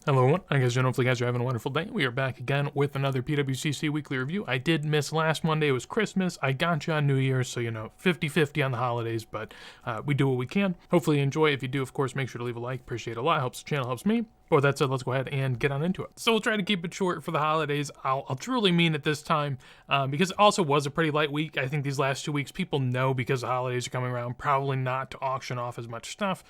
Hello everyone, I guess hopefully you guys are having a wonderful day. We are back again with another PWCC weekly review. I did miss last Monday, it was Christmas. I got you on New Year's, so 50-50 on the holidays, but we do what we can. Hopefully you enjoy. If you do, of course, make sure to leave a like. Appreciate it a lot, helps the channel, helps me. But with that said, let's go ahead and get on into it. So we'll try to keep it short for the holidays. I'll truly mean it this time, because it also was a pretty light week. I think these last 2 weeks, people know because the holidays are coming around, probably not to auction off as much stuff,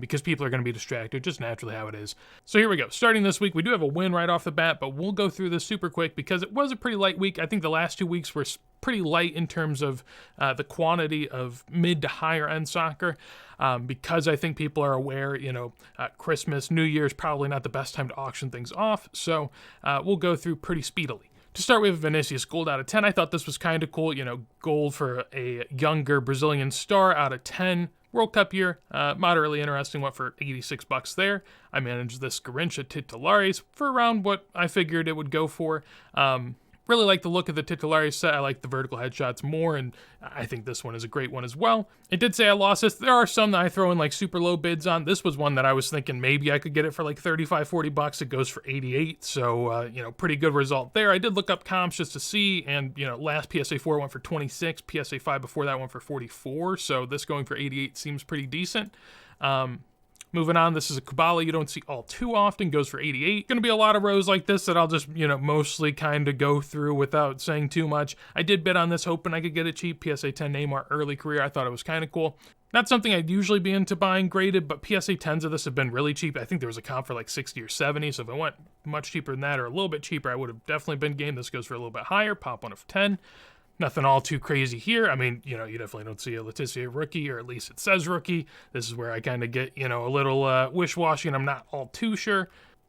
because people are going to be distracted, just naturally how it is. So here we go. Starting this week, we do have a win right off the bat, but we'll go through this super quick because it was a pretty light week. I think the last 2 weeks were pretty light in terms of the quantity of mid to higher end soccer, because I think people are aware, Christmas, New Year's, probably not the best time to auction things off. So we'll go through pretty speedily. To start with, Vinicius Gold out of 10. I thought this was kind of cool. Gold for a younger Brazilian star out of 10. World Cup year, moderately interesting, went for $86 there. I managed this Garrincha Titulares for around what I figured it would go for. Really like the look of the Titulares set. I like the vertical headshots more, and I think this one is a great one as well. It did say I lost this. There are some that I throw in like super low bids on. This was one that I was thinking maybe I could get it for like $35-40. It goes for 88, so pretty good result there. I did look up comps just to see, and last PSA 4 went for 26, PSA 5 before that went for 44, so this going for 88 seems pretty decent. Moving on, this is a Kubala you don't see all too often, goes for 88. Gonna be a lot of rows like this that I'll just, mostly kind of go through without saying too much. I did bid on this hoping I could get it cheap. PSA 10 Neymar early career, I thought it was kind of cool. Not something I'd usually be into buying graded, but PSA 10s of this have been really cheap. I think there was a comp for like 60 or 70, so if it went much cheaper than that or a little bit cheaper, I would have definitely been game. This goes for a little bit higher, pop one of 10. Nothing all too crazy here. I mean, you definitely don't see a Letitia rookie, or at least it says rookie. This is where I kind of get, a little wish-washy, and I'm not all too sure.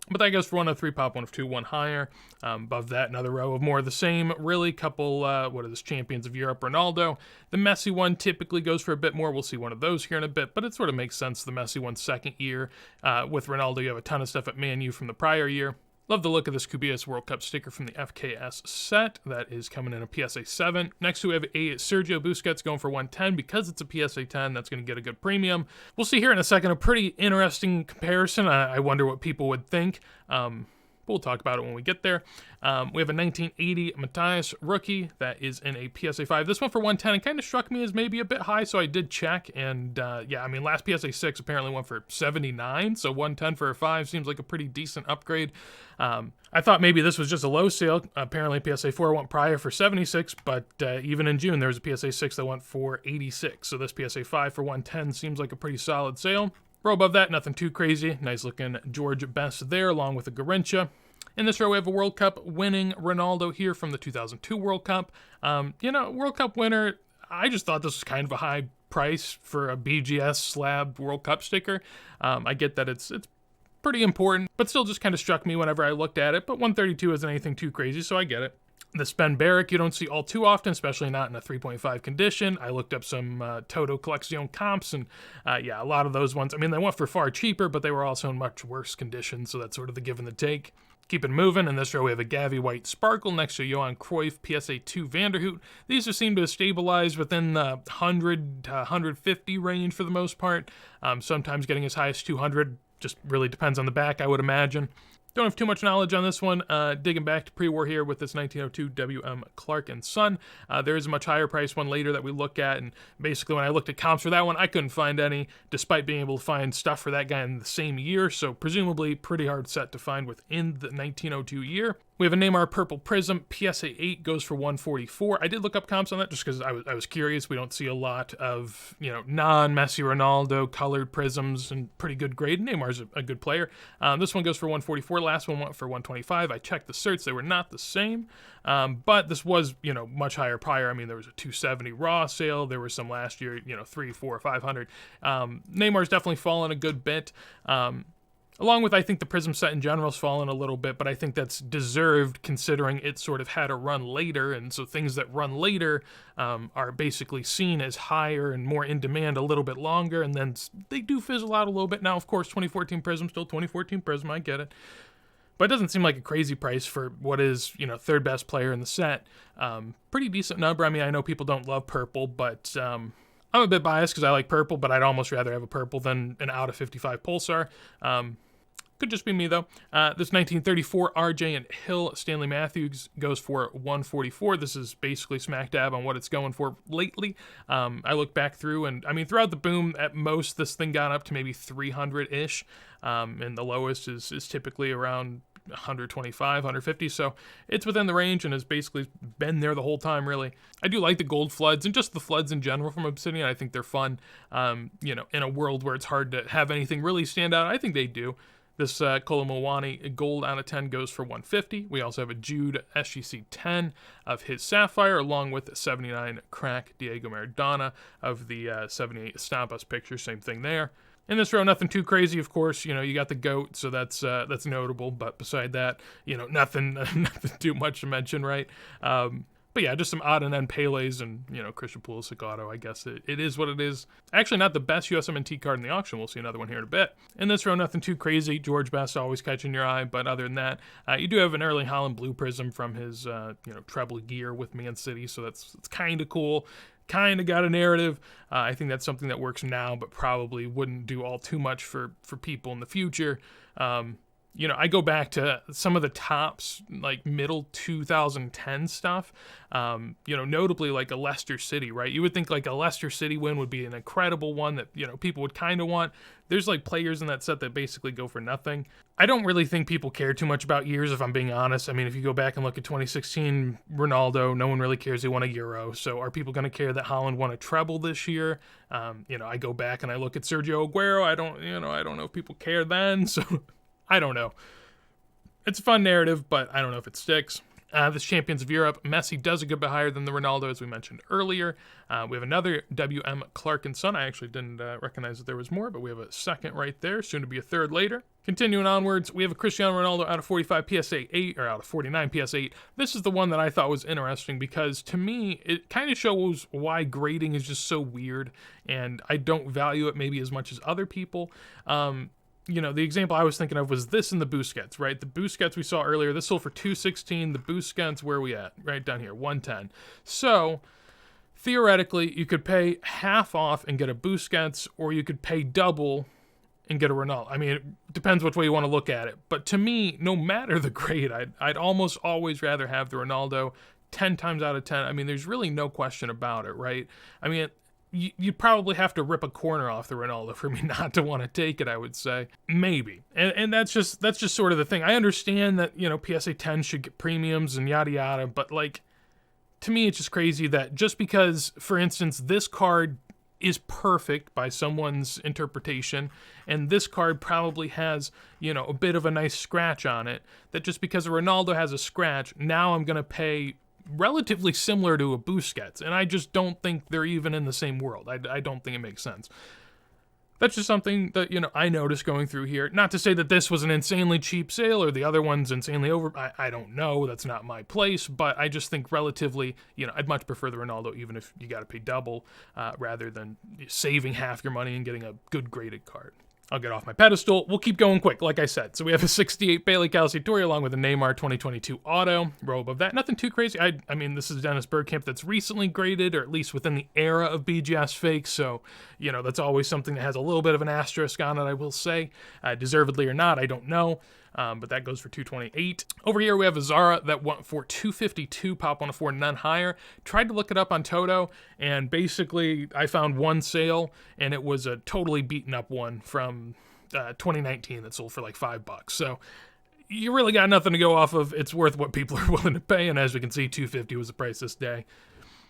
But that goes for 1 of 3, pop 1 of 2, one higher. Above that, another row of more of the same. Really, couple, Champions of Europe, Ronaldo. The Messi one typically goes for a bit more. We'll see one of those here in a bit, but it sort of makes sense. The Messi one second year. With Ronaldo, you have a ton of stuff at Man U from the prior year. Love the look of this Kubias World Cup sticker from the FKS set. That is coming in a PSA 7. Next we have a Sergio Busquets going for 110. Because it's a PSA 10, that's going to get a good premium. We'll see here in a second a pretty interesting comparison. I wonder what people would think. We'll talk about it when we get there. We have a 1980 Matthias rookie that is in a PSA 5. This one for 110, it kind of struck me as maybe a bit high, so I did check. And last PSA 6 apparently went for 79, so 110 for a 5 seems like a pretty decent upgrade. I thought maybe this was just a low sale. Apparently PSA 4 went prior for 76, but even in June there was a PSA 6 that went for 86. So this PSA 5 for 110 seems like a pretty solid sale. Row above that, nothing too crazy. Nice looking George Best there, along with a Garrincha. In this row, we have a World Cup winning Ronaldo here from the 2002 World Cup. World Cup winner, I just thought this was kind of a high price for a BGS slab World Cup sticker. I get that it's pretty important, but still just kind of struck me whenever I looked at it. But 132 isn't anything too crazy, so I get it. The Sven Barrick you don't see all too often, especially not in a 3.5 condition. I looked up some Toto Collection comps, and a lot of those ones, I mean, they went for far cheaper, but they were also in much worse condition, so that's sort of the give and the take. Keep it moving. In this row, we have a Gavi White Sparkle next to Johan Cruyff PSA 2 Vanderhoot. These just seem to have stabilized within the 100 to 150 range for the most part. Sometimes getting as high as 200. Just really depends on the back, I would imagine. Don't have too much knowledge on this one. Digging back to pre-war here with this 1902 W.M. Clark and Son. There is a much higher price one later that we look at, and basically when I looked at comps for that one, I couldn't find any, despite being able to find stuff for that guy in the same year, so presumably pretty hard set to find within the 1902 year. We have a Neymar Purple Prism, PSA 8 goes for 144. I did look up comps on that just because I was curious. We don't see a lot of, non-Messi Ronaldo colored prisms and pretty good grade. Neymar's a good player. This one goes for 144. Last one went for 125. I checked the certs. They were not the same. But this was, much higher prior. I mean, there was a 270 raw sale. There were some last year, 300, 400, 500. Neymar's definitely fallen a good bit. Along with, I think the Prism set in general has fallen a little bit, but I think that's deserved considering it sort of had a run later, and so things that run later are basically seen as higher and more in demand a little bit longer, and then they do fizzle out a little bit. Now, of course, 2014 Prism, still 2014 Prism, I get it. But it doesn't seem like a crazy price for what is, third best player in the set. Pretty decent number. I mean, I know people don't love purple, but I'm a bit biased because I like purple, but I'd almost rather have a purple than an out of 55 Pulsar. Could just be me, though. This 1934 RJ and Hill Stanley Matthews goes for 144. This is basically smack dab on what it's going for lately. I look back through, and I mean, throughout the boom, at most, this thing got up to maybe 300-ish, and the lowest is typically around 125, 150, so it's within the range and has basically been there the whole time, really. I do like the gold floods and just the floods in general from Obsidian. I think they're fun. In a world where it's hard to have anything really stand out, I think they do. This Kolomowani gold out of 10 goes for 150. We also have a Jude SGC 10 of his Sapphire, along with 79 crack Diego Maradona of the 78 Estampas picture. Same thing there. In this row, nothing too crazy, of course. You got the GOAT, so that's notable. But beside that, nothing too much to mention, right? But yeah, just some odd and end Pele's and, Christian Pulisic auto. I guess it is what it is. Actually, not the best USMNT card in the auction. We'll see another one here in a bit. In this row, nothing too crazy. George Best always catching your eye. But other than that, you do have an Erling Haaland Blue Prism from his, treble gear with Man City. So it's kind of cool. Kind of got a narrative. I think that's something that works now, but probably wouldn't do all too much for people in the future. I go back to some of the tops, like middle 2010 stuff, notably like a Leicester City, right? You would think like a Leicester City win would be an incredible one that, people would kind of want. There's like players in that set that basically go for nothing. I don't really think people care too much about years, if I'm being honest. I mean, if you go back and look at 2016 Ronaldo, no one really cares he won a Euro. So are people going to care that Haaland won a treble this year? I go back and I look at Sergio Aguero. I don't know if people care then. So I don't know. It's a fun narrative, but I don't know if it sticks. This Champions of Europe, Messi does a good bit higher than the Ronaldo, as we mentioned earlier. We have another W.M. Clark and Son. I actually didn't recognize that there was more, but we have a second right there, soon to be a third later. Continuing onwards, we have a Cristiano Ronaldo out of 45 PSA 8, or out of 49 PSA 8. This is the one that I thought was interesting because, to me, it kind of shows why grading is just so weird, and I don't value it maybe as much as other people. The example I was thinking of was this in the Busquets, right? The Busquets we saw earlier, this sold for $216. The Busquets, where are we at? Right down here, $110. So, theoretically, you could pay half off and get a Busquets, or you could pay double and get a Ronaldo. I mean, it depends which way you want to look at it. But to me, no matter the grade, I'd almost always rather have the Ronaldo 10 times out of 10. I mean, there's really no question about it, right? I mean, you'd probably have to rip a corner off the Ronaldo for me not to want to take it, I would say. Maybe. And that's just sort of the thing. I understand that, PSA 10 should get premiums and yada yada, but to me it's just crazy that just because, for instance, this card is perfect by someone's interpretation, and this card probably has, a bit of a nice scratch on it, that just because a Ronaldo has a scratch, now I'm going to pay relatively similar to a Busquets, and I just don't think they're even in the same world. I don't think it makes sense. That's just something that, I noticed going through here. Not to say that this was an insanely cheap sale or the other one's insanely over. I don't know. That's not my place, but I just think relatively, I'd much prefer the Ronaldo, even if you got to pay double, rather than saving half your money and getting a good graded card. I'll get off my pedestal. We'll keep going quick, like I said. So we have a 68 Bailey Calciatore along with a Neymar 2022 auto. Row above that. Nothing too crazy. I mean, this is Dennis Bergkamp that's recently graded, or at least within the era of BGS fakes. So, that's always something that has a little bit of an asterisk on it, I will say. Deservedly or not, I don't know. But that goes for 228. Over here we have a Zara that went for 252, pop 104, none higher. Tried to look it up on Toto, and basically I found one sale, and it was a totally beaten up one from 2019 that sold for like $5. So you really got nothing to go off of. It's worth what people are willing to pay, and as we can see, 250 was the price this day.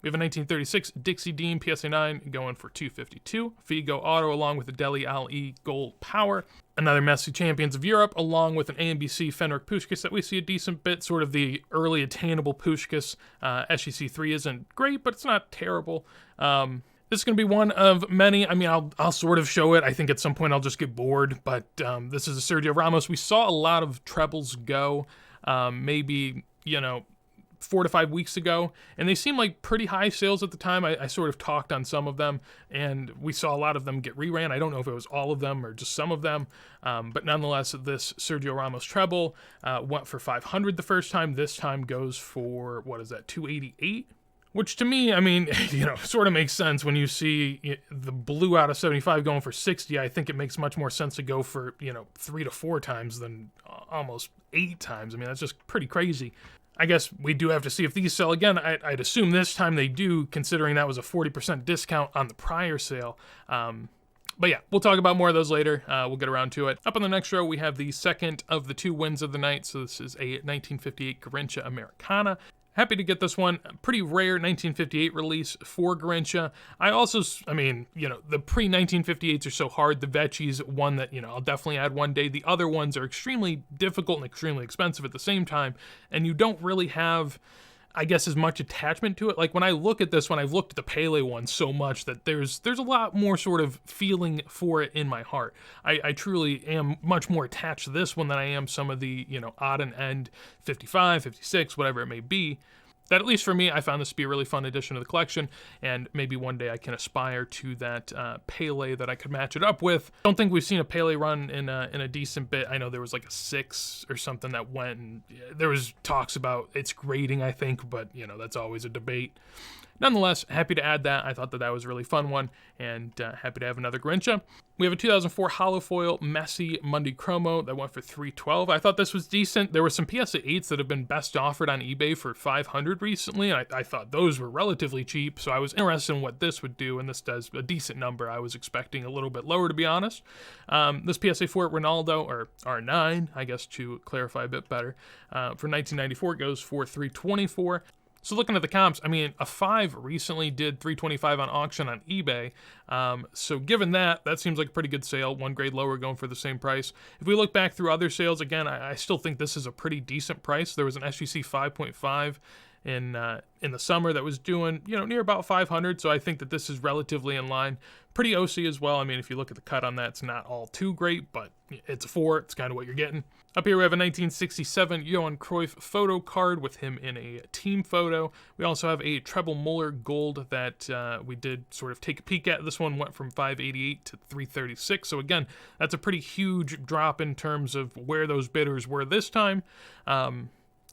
We have a 1936 Dixie Dean PSA 9 going for 252. Figo Auto along with the Dele Alli Gold Power. Another Messi Champions of Europe along with an AMBC Fenric Puskás that we see a decent bit. Sort of the early attainable Puskás. SGC 3 isn't great, but it's not terrible. This is going to be one of many. I mean, I'll sort of show it. I think at some point I'll just get bored. But this is a Sergio Ramos. We saw a lot of trebles go. Maybe, 4 to 5 weeks ago, and they seemed like pretty high sales at the time. I sort of talked on some of them, and we saw a lot of them get reran. I don't know if it was all of them or just some of them, but nonetheless, this Sergio Ramos treble went for 500 the first time. This time goes for, what is that, 288? Which to me, I mean, sort of makes sense when you see the blue out of 75 going for 60. I think it makes much more sense to go for, 3 to 4 times than almost 8 times. I mean, that's just pretty crazy. I guess we do have to see if these sell again. I'd assume this time they do, considering that was a 40% discount on the prior sale. But yeah, we'll talk about more of those later. We'll get around to it. Up on the next row, we have the second of the 2 wins of the night. So this is a 1958 Garincha Americana. Happy to get this one. Pretty rare 1958 release for Garincha. The pre-1958s are so hard. The Vecchi's one that, I'll definitely add one day. The other ones are extremely difficult and extremely expensive at the same time. And you don't really have, I guess, as much attachment to it. Like when I look at this one, I've looked at the Pele one so much that there's a lot more sort of feeling for it in my heart. I truly am much more attached to this one than I am some of the, odd and end 55, 56, whatever it may be. That, at least for me, I found this to be a really fun addition to the collection, and maybe one day I can aspire to that Pele that I could match it up with. Don't think we've seen a Pele run in a decent bit. I know there was like a 6 or something that went, and there was talks about its grading, I think, but, that's always a debate. Nonetheless, happy to add that. I thought that was a really fun one, and happy to have another Garincha. We have a 2004 holofoil Messi Monday Chromo that went for $312. I thought this was decent. There were some PSA 8s that have been best offered on eBay for $500 recently, and I thought those were relatively cheap, so I was interested in what this would do, and this does a decent number. I was expecting a little bit lower, to be honest. This PSA 4 Ronaldo, or R9, I guess to clarify a bit better, for 1994 goes for $324. So looking at the comps, I mean, a 5 recently did $325 on auction on eBay. So given that seems like a pretty good sale. One grade lower going for the same price. If we look back through other sales, again, I still think this is a pretty decent price. There was an SGC 5.5 in the summer that was doing, near about 500. So I think that this is relatively in line. Pretty OC as well. I mean, if you look at the cut on that, it's not all too great, but it's a 4. It's kind of what you're getting. Up here we have a 1967 Johan Cruyff photo card with him in a team photo. We also have a Treble Muller gold that we did sort of take a peek at. This one went from $588 to $336. So again, that's a pretty huge drop in terms of where those bidders were this time.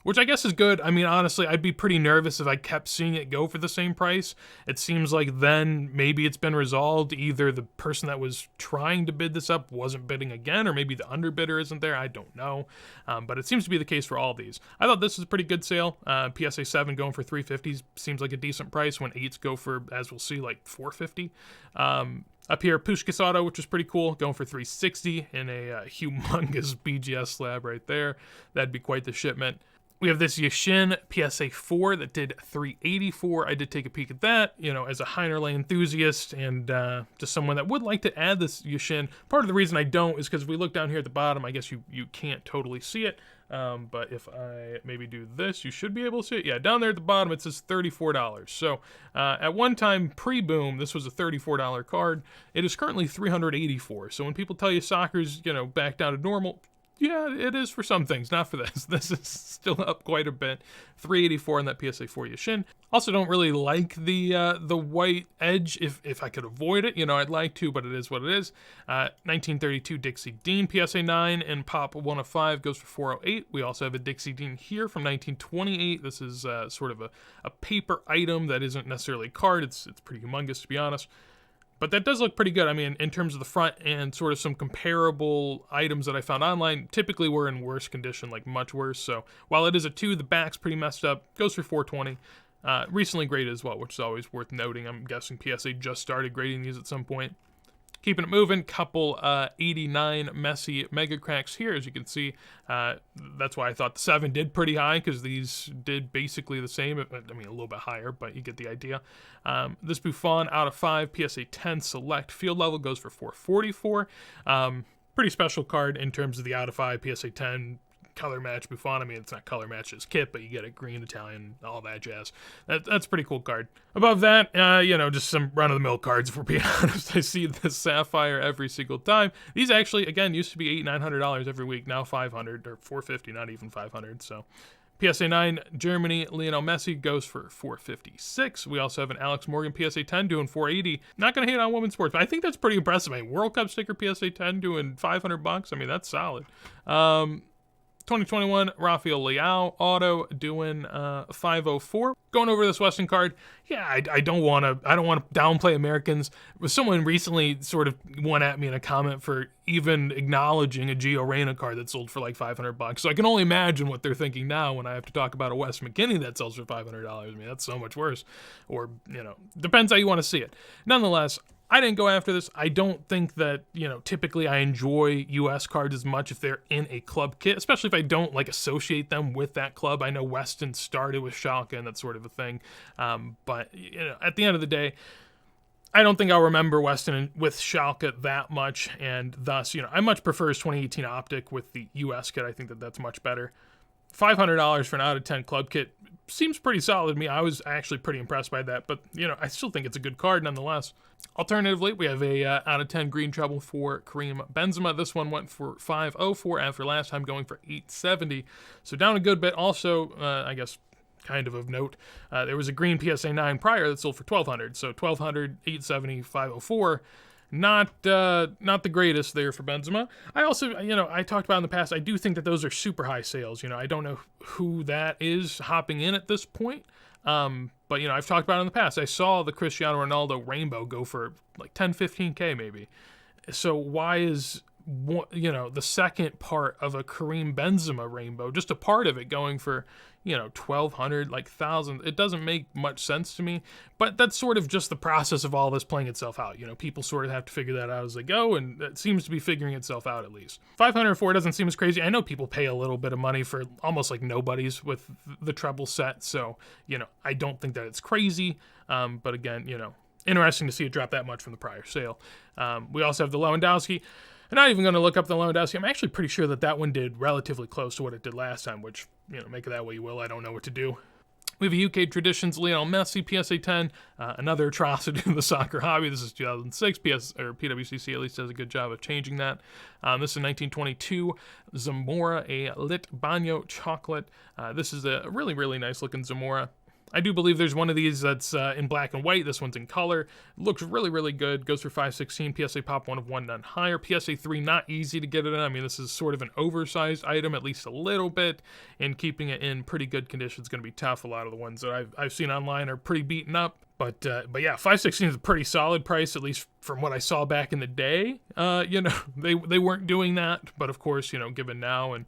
Which I guess is good. I mean, honestly, I'd be pretty nervous if I kept seeing it go for the same price. It seems like then maybe it's been resolved. Either the person that was trying to bid this up wasn't bidding again, or maybe the underbidder isn't there. I don't know. But it seems to be the case for all these. I thought this was a pretty good sale. PSA 7 going for $350 seems like a decent price when 8s go for, as we'll see, like $450. Up here, Puskás Auto, which was pretty cool, going for $360 in a humongous BGS slab right there. That'd be quite the shipment. We have this Yashin PSA 4 that did $384. I did take a peek at that, as a Heinerle enthusiast and just someone that would like to add this Yashin. Part of the reason I don't is because if we look down here at the bottom, I guess you can't totally see it. But if I maybe do this, you should be able to see it. Yeah, down there at the bottom, it says $34. So at one time, pre-boom, this was a $34 card. It is currently $384. So when people tell you soccer's, back down to normal, yeah, it is for some things, not for this. This is still up quite a bit. $384 on that PSA 4 Yashin. Also don't really like the white edge. If I could avoid it, I'd like to, but it is what it is. 1932 Dixie Dean PSA 9 and Pop 105 goes for $408. We also have a Dixie Dean here from 1928. This is sort of a paper item that isn't necessarily a card. It's pretty humongous, to be honest. But that does look pretty good. I mean, in terms of the front and sort of some comparable items that I found online, typically were in worse condition, like much worse. So while it is a 2, the back's pretty messed up. Goes for $420. Recently graded as well, which is always worth noting. I'm guessing PSA just started grading these at some point. Keeping it moving, couple 89 Messi Mega Cracks here, as you can see. That's why I thought the 7 did pretty high, because these did basically the same. I mean, a little bit higher, but you get the idea. This Buffon out of 5, PSA 10 Select Field Level goes for $444. Pretty special card in terms of the out of 5 PSA 10 color match Buffon. I mean, it's not color match as kit, but you get a green, Italian, all that jazz. That's a pretty cool card. Above that, just some run-of-the-mill cards, if we're being honest. I see this Sapphire every single time. These actually, again, used to be $800-900 every week. Now $500 or $450, not even $500. So PSA 9 Germany Lionel Messi goes for $456. We also have an Alex Morgan PSA 10 doing $480. Not going to hate on women's sports, but I think that's pretty impressive. I mean, World Cup sticker PSA 10 doing $500. I mean, that's solid. 2021 Rafael Leao auto doing 504. Going over this Weston card, yeah, I don't want to downplay Americans. Someone recently sort of went at me in a comment for even acknowledging a Gio Reyna card that sold for like $500. So I can only imagine what they're thinking now when I have to talk about a Wes McKennie that sells for $500. I mean, that's so much worse. Or, depends how you want to see it. Nonetheless, I didn't go after this. I don't think that, typically I enjoy U.S. cards as much if they're in a club kit, especially if I don't, associate them with that club. I know Weston started with Schalke and that sort of a thing. But, at the end of the day, I don't think I'll remember Weston with Schalke that much, and thus, I much prefer his 2018 Optic with the U.S. kit. I think that that's much better. $500 for an out of 10 club kit seems pretty solid to me. I was actually pretty impressed by that, but I still think it's a good card nonetheless. Alternatively, we have a out of 10 green treble for Karim Benzema. This one went for 504 after last time going for 870, so down a good bit. Also, I guess kind of note, there was a green PSA 9 prior that sold for $1,200, so $1,200, $870, $504. Not the greatest there for Benzema. I also, I talked about in the past, I do think that those are super high sales. I don't know who that is hopping in at this point. But, I've talked about it in the past. I saw the Cristiano Ronaldo rainbow go for like 10, 15K maybe. So why is, the second part of a Karim Benzema rainbow, just a part of it going for, 1,200, like 1,000, it doesn't make much sense to me, but that's sort of just the process of all this playing itself out. People sort of have to figure that out as they go, and it seems to be figuring itself out at least. 504 doesn't seem as crazy. I know people pay a little bit of money for almost like nobodies with the treble set, so, I don't think that it's crazy, but again, interesting to see it drop that much from the prior sale. We also have the Lewandowski. I'm not even going to look up the Lewandowski. I'm actually pretty sure that one did relatively close to what it did last time, which, make of that what you will. I don't know what to do. We have a UK Traditions Lionel Messi PSA 10, another atrocity in the soccer hobby. This is 2006. PWCC at least does a good job of changing that. This is 1922 Zamora, a lit baño chocolate. This is a really, really nice looking Zamora. I do believe there's one of these that's in black and white. This one's in color. Looks really, really good. Goes for 516. PSA pop 1 of 1, none higher. PSA 3, not easy to get it in. I mean, this is sort of an oversized item, at least a little bit. And keeping it in pretty good condition is going to be tough. A lot of the ones that I've seen online are pretty beaten up. But yeah, 516 is a pretty solid price, at least from what I saw back in the day. They weren't doing that, but of course, given now and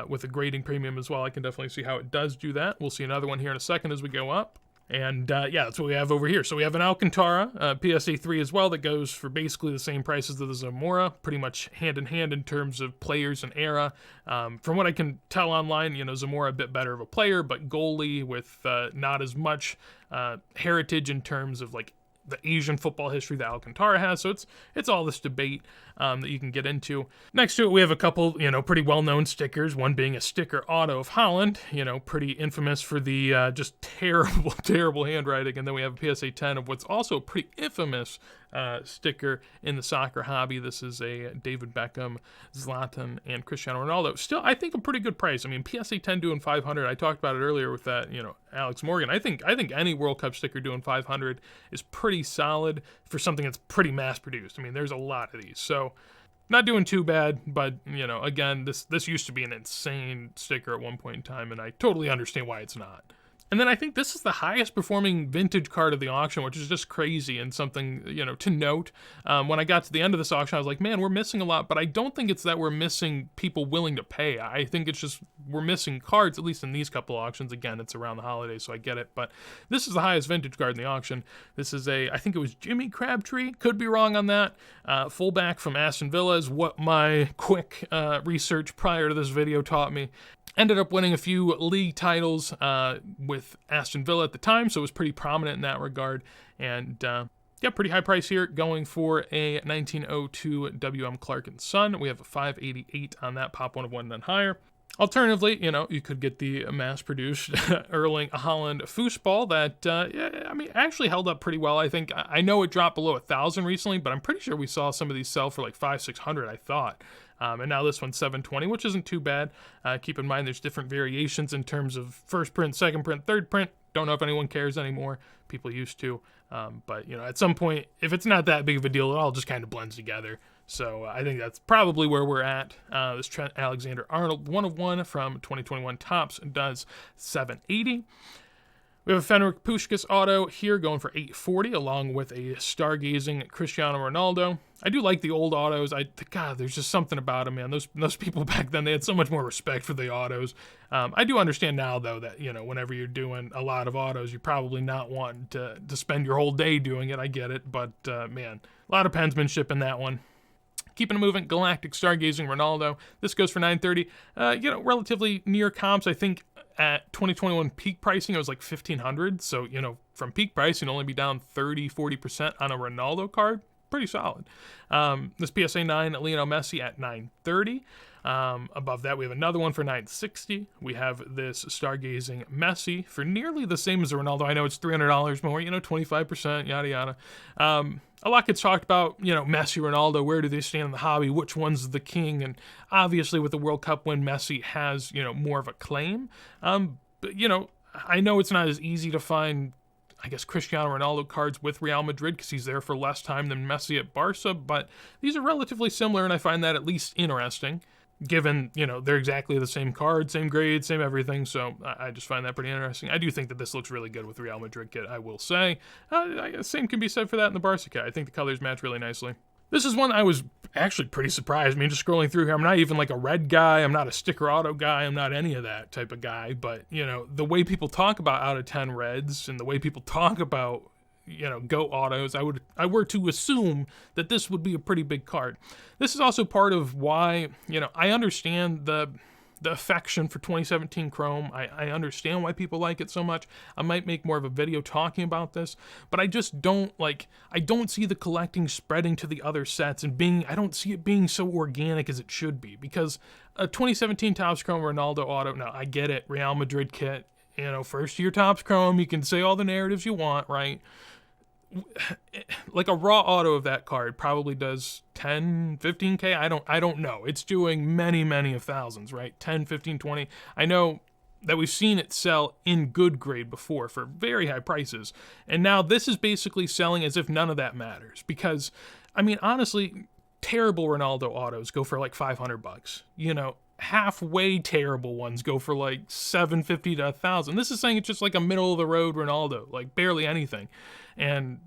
with a grading premium as well, I can definitely see how it does do that. We'll see another one here in a second as we go up. And yeah, that's what we have over here. So we have an Alcantara, PSA 3 as well, that goes for basically the same price as the Zamora, pretty much hand in hand in terms of players and era. From what I can tell online, Zamora a bit better of a player, but goalie with not as much heritage in terms of like the Asian football history that Alcantara has. So it's all this debate that you can get into. Next to it, we have a couple, pretty well-known stickers, one being a sticker auto of Haaland, pretty infamous for the just terrible, terrible handwriting. And then we have a PSA 10 of what's also a pretty infamous sticker in the soccer hobby. This is a David Beckham, Zlatan, and Cristiano Ronaldo. Still, I think a pretty good price. I mean, PSA 10 doing 500. I talked about it earlier with that, Alex Morgan. I think any World Cup sticker doing 500 is pretty solid for something that's pretty mass produced. I mean, there's a lot of these, so not doing too bad. But again, this used to be an insane sticker at one point in time, and I totally understand why it's not. And then I think this is the highest performing vintage card of the auction, which is just crazy and something, to note. When I got to the end of this auction, I was like, man, we're missing a lot, but I don't think it's that we're missing people willing to pay. I think it's just we're missing cards, at least in these couple of auctions. Again, it's around the holidays, so I get it. But this is the highest vintage card in the auction. This is I think it was Jimmy Crabtree. Could be wrong on that. Fullback from Aston Villa is what my quick research prior to this video taught me. Ended up winning a few league titles with Aston Villa at the time, so it was pretty prominent in that regard. And yeah, pretty high price here, going for a 1902 W.M. Clark & Son. We have a 588 on that, pop 1 of 1, none higher. Alternatively, you could get the mass-produced Erling Haaland foosball that, actually held up pretty well. I think I know it dropped below 1,000 recently, but I'm pretty sure we saw some of these sell for like 500-600, I thought. And now this one's 720, which isn't too bad. Keep in mind there's different variations in terms of first print, second print, third print. Don't know if anyone cares anymore. People used to. But, at some point, if it's not that big of a deal, it all just kind of blends together. So I think that's probably where we're at. This Trent Alexander-Arnold 1/1 from 2021 Topps does $780. We have a Fenwick Puskás auto here going for $840, along with a stargazing Cristiano Ronaldo. I do like the old autos. God, there's just something about them, man. Those people back then, they had so much more respect for the autos. I do understand now, though, that, whenever you're doing a lot of autos, you're probably not wanting to spend your whole day doing it. I get it, but man, a lot of penmanship in that one. Keeping it moving, Galactic Stargazing Ronaldo. This goes for $930. Relatively near comps. I think at 2021 peak pricing, it was like $1,500. So, from peak price, you'd only be down 30-40% on a Ronaldo card. Pretty solid. This PSA 9 Lionel Messi at $930. Above that, we have another one for $960. We have this Stargazing Messi for nearly the same as the Ronaldo. I know it's $300 more, 25%, yada, yada. A lot gets talked about, Messi, Ronaldo, where do they stand in the hobby? Which one's the king? And obviously with the World Cup win, Messi has, more of a claim. But, I know it's not as easy to find, I guess, Cristiano Ronaldo cards with Real Madrid because he's there for less time than Messi at Barca, but these are relatively similar, and I find that at least interesting, given, they're exactly the same card, same grade, same everything, so I just find that pretty interesting. I do think that this looks really good with the Real Madrid kit, I will say. I guess same can be said for that in the Barca kit. I think the colors match really nicely. This is one I was actually pretty surprised. I mean, just scrolling through here, I'm not even like a red guy, I'm not a sticker auto guy, I'm not any of that type of guy, but, the way people talk about out of 10 reds and the way people talk about, GOAT autos, I were to assume that this would be a pretty big card. This is also part of why, I understand the affection for 2017 Chrome. I understand why people like it so much. I might make more of a video talking about this, but I just don't I don't see the collecting spreading to the other sets and I don't see it being so organic as it should be, because a 2017 Topps Chrome Ronaldo auto, now I get it, Real Madrid kit, first year Topps Chrome, you can say all the narratives you want, right? Like a raw auto of that card probably does 10, 15K. I don't know. It's doing many, many of thousands, right? 10, 15, 20. I know that we've seen it sell in good grade before for very high prices. And now this is basically selling as if none of that matters. Because, I mean, honestly, terrible Ronaldo autos go for like $500. Halfway terrible ones go for like $750 to $1,000. This is saying it's just like a middle of the road Ronaldo, like barely anything. And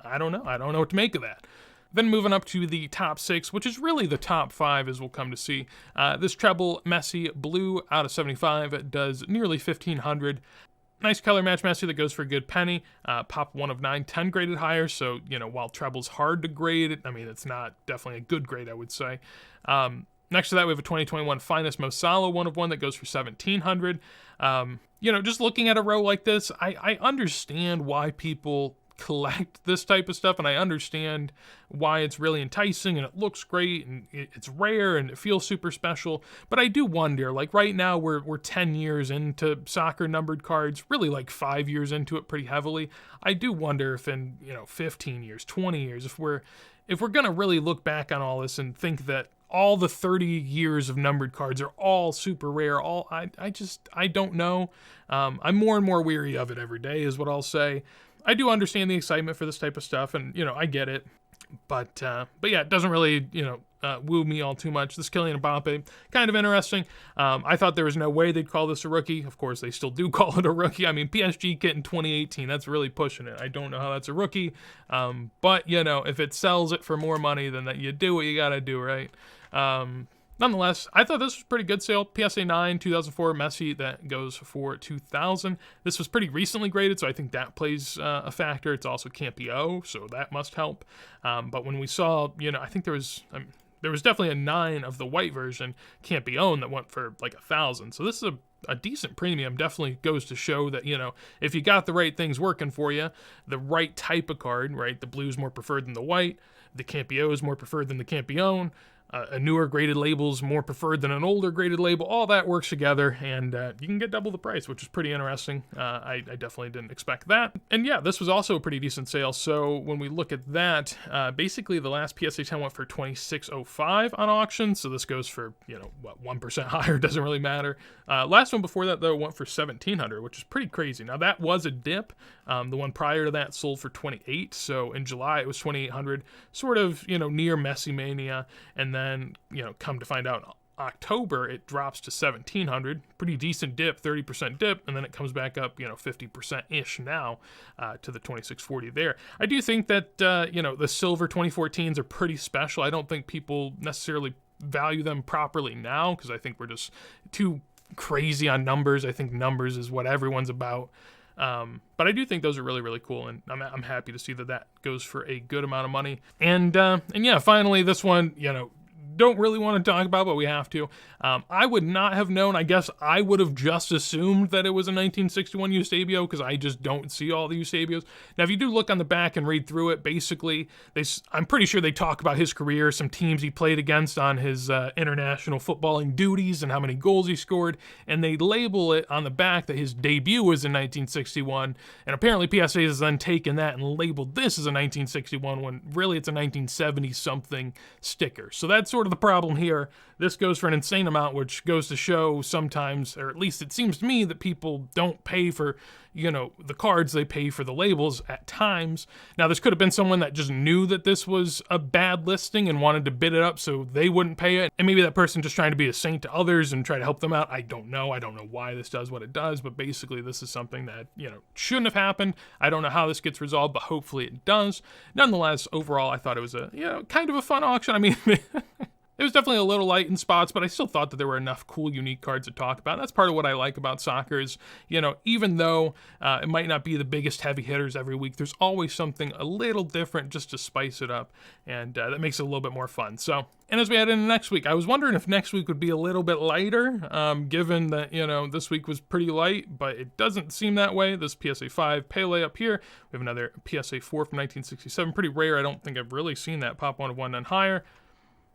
I don't know. I don't know what to make of that. Then moving up to the top 6, which is really the top 5 as we'll come to see. This treble Messi blue out of 75 does nearly $1,500. Nice color match Messi that goes for a good penny. Pop 1 of 9, 10 graded higher. So, while treble's hard to grade, I mean, it's not definitely a good grade, I would say. Next to that, we have a 2021 Finest Mo Salah 1 of 1 that goes for $1,700. Just looking at a row like this, I understand why people collect this type of stuff, and I understand why it's really enticing and it looks great and it's rare and it feels super special. But I do wonder, like right now we're 10 years into soccer numbered cards, really like 5 years into it pretty heavily. I do wonder if in 15 years, 20 years, if we're gonna really look back on all this and think that all the 30 years of numbered cards are all super rare. I don't know. I'm more and more weary of it every day is what I'll say. I do understand the excitement for this type of stuff, and, I get it. But yeah, it doesn't really, woo me all too much. This Kylian Mbappe, kind of interesting. I thought there was no way they'd call this a rookie. Of course, they still do call it a rookie. I mean, PSG kit in 2018, that's really pushing it. I don't know how that's a rookie. But, if it sells it for more money, then that you do what you gotta do, right? Nonetheless, I thought this was a pretty good sale. PSA 9, 2004 Messi, that goes for $2,000. This was pretty recently graded, so I think that plays a factor. It's also can't be O, so that must help. But when we saw, I think there was definitely a 9 of the white version, can't be owned, that went for like $1,000. So this is a decent premium. Definitely goes to show that, if you got the right things working for you, the right type of card, right? The blue's more preferred than the white. The can't be O is more preferred than the can't be owned. a newer graded label's more preferred than an older graded label. All that works together, and you can get double the price, which is pretty interesting. I definitely didn't expect that. And yeah, this was also a pretty decent sale. So when we look at that, basically the last PSA 10 went for $26.05 on auction. So this goes for, 1% higher, doesn't really matter. Last one before that, though, went for $1,700, which is pretty crazy. Now that was a dip. The one prior to that sold for $28. So in July it was $2,800, sort of, near Messi Mania. And then, come to find out, October it drops to $1,700, pretty decent dip, 30% dip, and then it comes back up 50% ish now to the $2,640 there. I do think that the silver 2014s are pretty special. I don't think people necessarily value them properly now, because I think we're just too crazy on numbers. I think numbers is what everyone's about. But I do think those are really, really cool, and I'm happy to see that goes for a good amount of money. And yeah, finally, this one, don't really want to talk about, but we have to. I would not have known. I guess I would have just assumed that it was a 1961 Eusebio, because I just don't see all the Eusebios. Now, if you do look on the back and read through it, basically, I'm pretty sure they talk about his career, some teams he played against on his international footballing duties, and how many goals he scored, and they label it on the back that his debut was in 1961, and apparently PSA has then taken that and labeled this as a 1961 when really it's a 1970-something sticker. So that's sort of the problem here. This goes for an insane amount, which goes to show sometimes, or at least it seems to me, that people don't pay for, the cards, they pay for the labels at times. Now, this could have been someone that just knew that this was a bad listing and wanted to bid it up so they wouldn't pay it. And maybe that person just trying to be a saint to others and try to help them out. I don't know. I don't know why this does what it does, but basically this is something that, shouldn't have happened. I don't know how this gets resolved, but hopefully it does. Nonetheless, overall, I thought it was a, kind of a fun auction. I mean, it was definitely a little light in spots, but I still thought that there were enough cool, unique cards to talk about. That's part of what I like about soccer is, even though it might not be the biggest heavy hitters every week, there's always something a little different just to spice it up, and that makes it a little bit more fun. So, and as we head into next week, I was wondering if next week would be a little bit lighter, given that, this week was pretty light, but it doesn't seem that way. This PSA 5 Pele up here. We have another PSA 4 from 1967. Pretty rare. I don't think I've really seen that pop one of one and higher.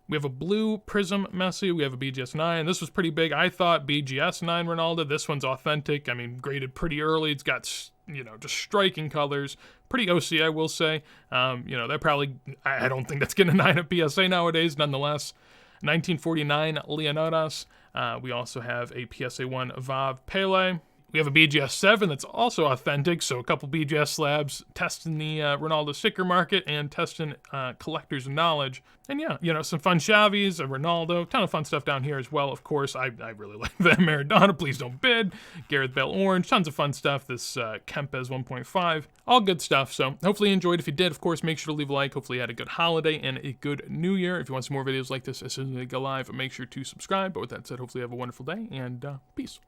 We have a blue Prism Messi. We have a BGS 9. This was pretty big. I thought BGS 9 Ronaldo. This one's authentic. I mean, graded pretty early. It's got, just striking colors. Pretty OC, I will say. That probably, I don't think that's getting a 9 at PSA nowadays. Nonetheless, 1949 Leonidas. We also have a PSA 1 Vav Pele. We have a BGS 7 that's also authentic, so a couple BGS slabs testing the Ronaldo sticker market and testing collectors' knowledge. And yeah, some fun Xavis, a Ronaldo, ton of fun stuff down here as well, of course. I really like that Maradona, please don't bid. Gareth Bale Orange, tons of fun stuff. This Kempes 1.5, all good stuff. So hopefully you enjoyed. If you did, of course, make sure to leave a like. Hopefully you had a good holiday and a good new year. If you want some more videos like this as soon as they go live, make sure to subscribe. But with that said, hopefully you have a wonderful day, and peace.